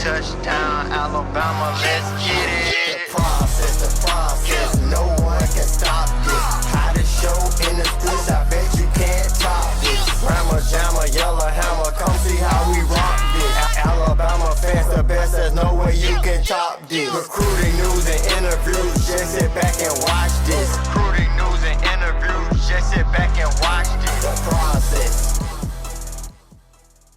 Touchdown, Alabama, let's get it. The process, no one can stop this. Hottest show in the streets, I bet you can't top this. Rammer, jammer, yellow hammer, come see how we rock this. Alabama fans the best, there's no way you can top this. Recruiting news and interviews, just sit back and watch this. Recruiting news and interviews, just sit back and watch this. The process.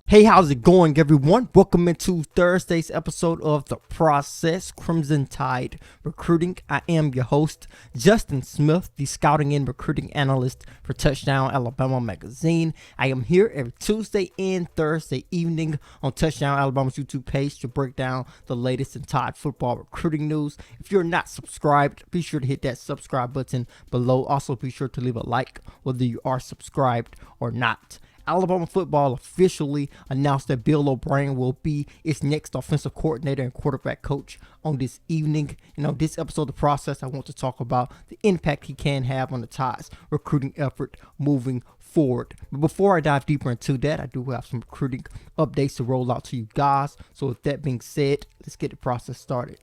Hey, how's it going, everyone? Welcome into Thursday's episode of The Process, Crimson Tide Recruiting. I am your host, Justin Smith, the scouting and recruiting analyst for Touchdown Alabama magazine. I am here every Tuesday and Thursday evening on Touchdown Alabama's YouTube page to break down the latest in Tide football recruiting news. If you're not subscribed, be sure to hit that subscribe button below. Also, be sure to leave a like whether you are subscribed or not. Alabama football officially announced that Bill O'Brien will be its next offensive coordinator and quarterback coach on this evening. And on this episode of The Process, I want to talk about the impact he can have on the Tide's recruiting effort moving forward. But before I dive deeper into that, I do have some recruiting updates to roll out to you guys. So with that being said, let's get the process started.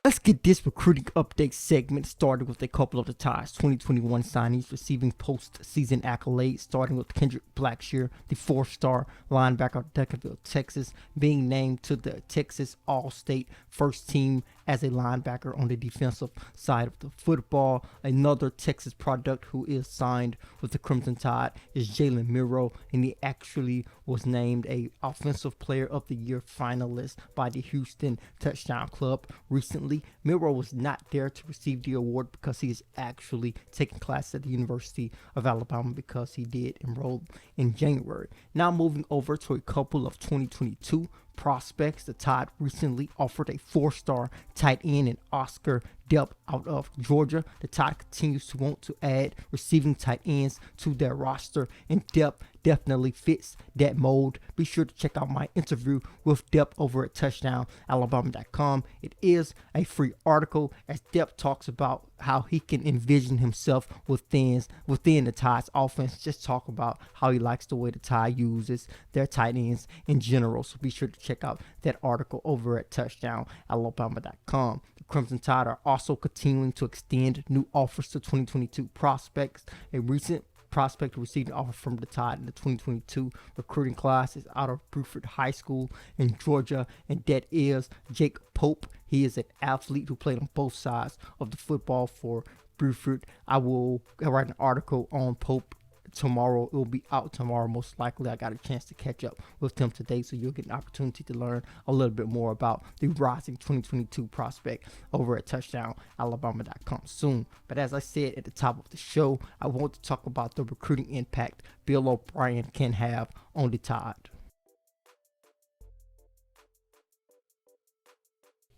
Let's get this recruiting update segment started with a couple of the Tide's 2021 signees receiving postseason accolades, starting with Kendrick Blackshear, the four-star linebacker of Deccanville, Texas, being named to the Texas All-State first team as a linebacker on the defensive side of the football. Another Texas product who is signed with the Crimson Tide is Jalen Miro, and he actually was named a Offensive Player of the Year finalist by the Houston Touchdown Club recently. Miro was not there to receive the award because he is actually taking classes at the University of Alabama because he did enroll in January. Now moving over to a couple of 2022 prospects. The Tide recently offered a four-star tight end in Oscar Delp out of Georgia. The Tide continues to want to add receiving tight ends to their roster, and Delp definitely fits that mold. Be sure to check out my interview with Delp over at touchdownalabama.com. It is a free article as Delp talks about how he can envision himself within the Tide's offense. Just talk about how he likes the way the Tide uses their tight ends in general. So be sure to check out that article over at touchdownalabama.com. The Crimson Tide are also continuing to extend new offers to 2022 prospects. A recent prospect who received an offer from the Tide in the 2022 recruiting class is out of Bruford High School in Georgia, and that is Jake Pope. He is an athlete who played on both sides of the football for Bruford. I will write an article on Pope tomorrow. It will be out tomorrow most likely. I got a chance to catch up with him today, so you'll get an opportunity to learn a little bit more about the rising 2022 prospect over at touchdownalabama.com soon. But as I said at the top of the show, I want to talk about the recruiting impact Bill O'Brien can have on the Tide.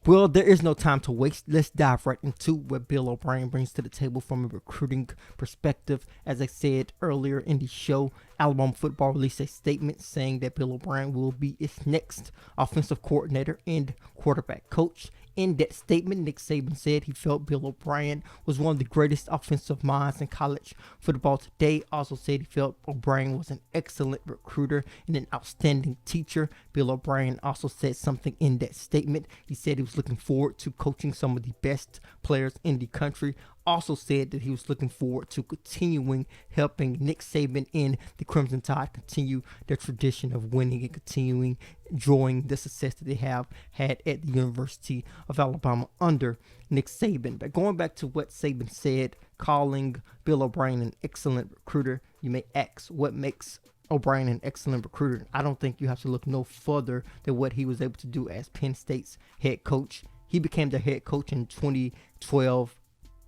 Well, there is no time to waste. Let's dive right into what Bill O'Brien brings to the table from a recruiting perspective. As I said earlier in the show, Alabama football released a statement saying that Bill O'Brien will be its next offensive coordinator and quarterback coach. In that statement, Nick Saban said he felt Bill O'Brien was one of the greatest offensive minds in college football today. Also said he felt O'Brien was an excellent recruiter and an outstanding teacher. Bill O'Brien also said something in that statement. He said he was looking forward to coaching some of the best players in the country. Also said that he was looking forward to continuing helping Nick Saban and the Crimson Tide continue their tradition of winning and continuing enjoying the success that they have had at the University of Alabama under Nick Saban. But going back to what Saban said, calling Bill O'Brien an excellent recruiter, you may ask what makes O'Brien an excellent recruiter. I don't think you have to look no further than what he was able to do as Penn State's head coach. He became the head coach in 2012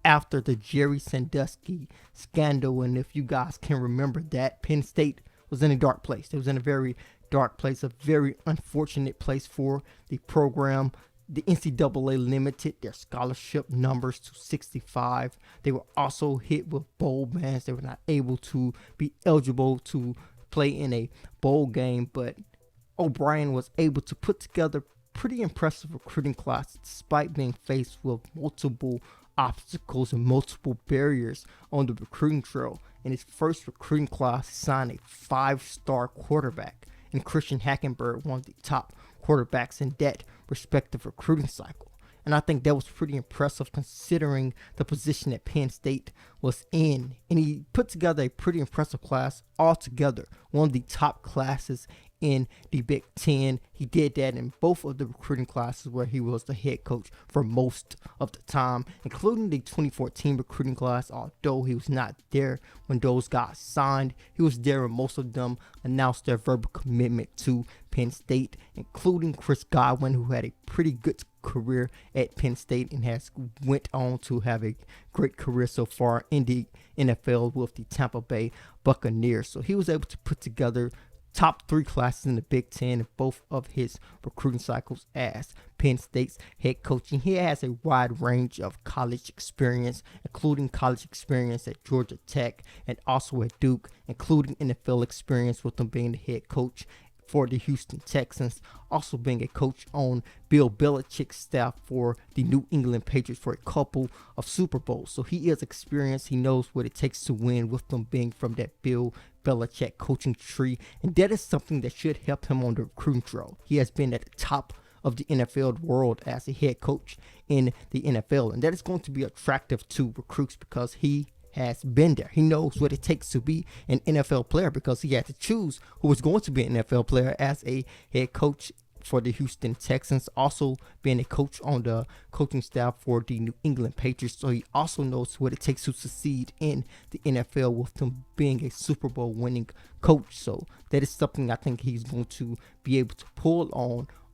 after the Jerry Sandusky scandal. And if you guys can remember that, Penn State was in a dark place. It was in a very dark place, a very unfortunate place for the program. The NCAA limited their scholarship numbers to 65. They were also hit with bowl bans. They were not able to be eligible to play in a bowl game, but O'Brien was able to put together pretty impressive recruiting class despite being faced with multiple obstacles and multiple barriers on the recruiting trail. In his first recruiting class, he signed a 5-star quarterback, and Christian Hackenberg, one of the top quarterbacks in that respective recruiting cycle. And I think that was pretty impressive considering the position that Penn State was in. And he put together a pretty impressive class altogether, one of the top classes in the Big Ten. He did that in both of the recruiting classes where he was the head coach for most of the time, including the 2014 recruiting class. Although he was not there when those guys signed, he was there when most of them announced their verbal commitment to Penn State, including Chris Godwin, who had a pretty good career at Penn State and has went on to have a great career so far in the NFL with the Tampa Bay Buccaneers. So he was able to put together top 3 classes in the Big Ten in both of his recruiting cycles as Penn State's head coach. And he has a wide range of college experience, including college experience at Georgia Tech and also at Duke, including NFL experience with him being the head coach for the Houston Texans, also being a coach on Bill Belichick's staff for the New England Patriots for a couple of Super Bowls. So he is experienced. He knows what it takes to win with them being from that Bill Belichick coaching tree. And that is something that should help him on the recruiting trail. He has been at the top of the NFL world as a head coach in the NFL. And that is going to be attractive to recruits because he has been there. He knows what it takes to be an NFL player because he had to choose who was going to be an NFL player as a head coach for the Houston Texans, also being a coach on the coaching staff for the New England Patriots. So he also knows what it takes to succeed in the NFL with him being a Super Bowl winning coach. So that is something I think he's going to be able to pull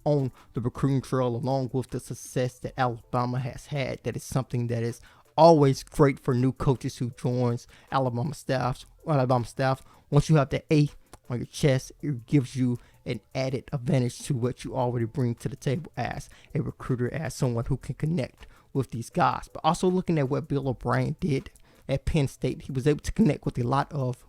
on the recruiting trail, along with the success that Alabama has had. That is something that is always great for new coaches who joins Alabama staff. Once you have the A on your chest, it gives you an added advantage to what you already bring to the table as a recruiter, as someone who can connect with these guys. But also looking at what Bill O'Brien did at Penn State, he was able to connect with a lot of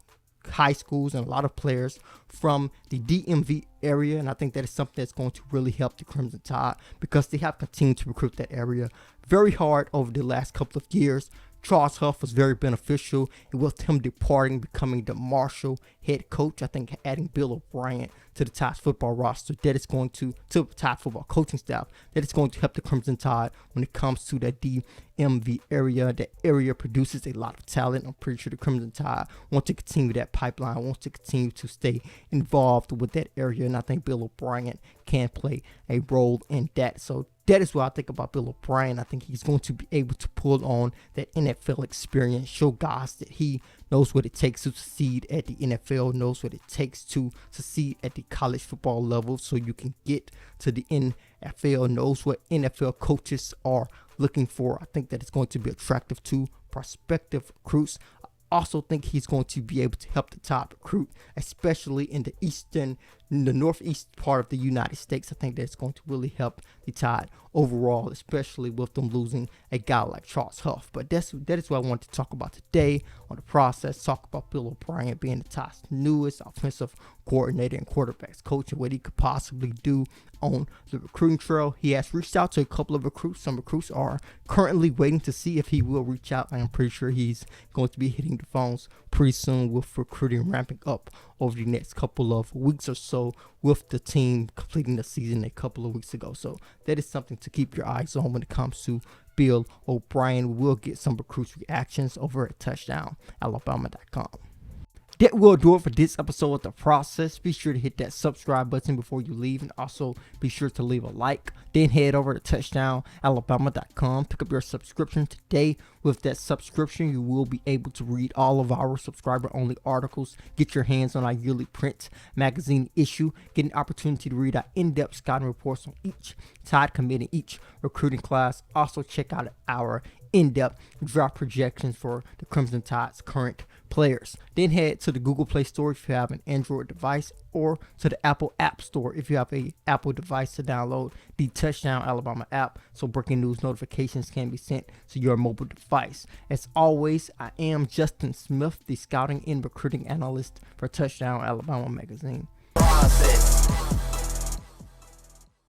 high schools and a lot of players from the DMV area, and I think that is something that's going to really help the Crimson Tide because they have continued to recruit that area very hard over the last couple of years. Charles Huff was very beneficial, and with him departing, becoming the Marshall head coach, I think adding Bill O'Brien to the Tide's football roster, that is going to the Tide football coaching staff, that is going to help the Crimson Tide when it comes to that DMV area. That area produces a lot of talent. I'm pretty sure the Crimson Tide want to continue that pipeline, want to continue to stay involved with that area, and I think Bill O'Brien can play a role in that. So that is what I think about Bill O'Brien. I think he's going to be able to pull on that NFL experience, show guys that he knows what it takes to succeed at the NFL, knows what it takes to succeed at the college football level so you can get to the NFL, knows what NFL coaches are looking for. I think that it's going to be attractive to prospective recruits. I also think he's going to be able to help the Tide recruit, especially in the northeast part of the United States. I think that's going to really help the Tide overall, especially with them losing a guy like Charles Huff. But that is what I wanted to talk about today on the process. Talk about Bill O'Brien being the Tide's newest offensive coordinator and quarterbacks coach, and what he could possibly do on the recruiting trail. He has reached out to a couple of recruits. Some recruits are currently waiting to see if he will reach out. I'm pretty sure he's going to be hitting the phones pretty soon, with recruiting ramping up over the next couple of weeks or so, with the team completing the season a couple of weeks ago. So that is something to keep your eyes on when it comes to Bill O'Brien. We will get some recruits reactions over at touchdownalabama.com. That will do it for this episode of The Process. Be sure to hit that subscribe button before you leave, and also be sure to leave a like. Then head over to touchdownalabama.com. Pick up your subscription today. With that subscription, you will be able to read all of our subscriber-only articles, get your hands on our yearly print magazine issue, get an opportunity to read our in-depth scouting reports on each Tide committee, each recruiting class. Also check out our in-depth draft projections for the Crimson Tide's current players. Then head to the Google Play Store if you have an Android device, or to the Apple App Store if you have an Apple device, to download the Touchdown Alabama app so breaking news notifications can be sent to your mobile device. As always, I am Justin Smith, the scouting and recruiting analyst for Touchdown Alabama magazine. Process.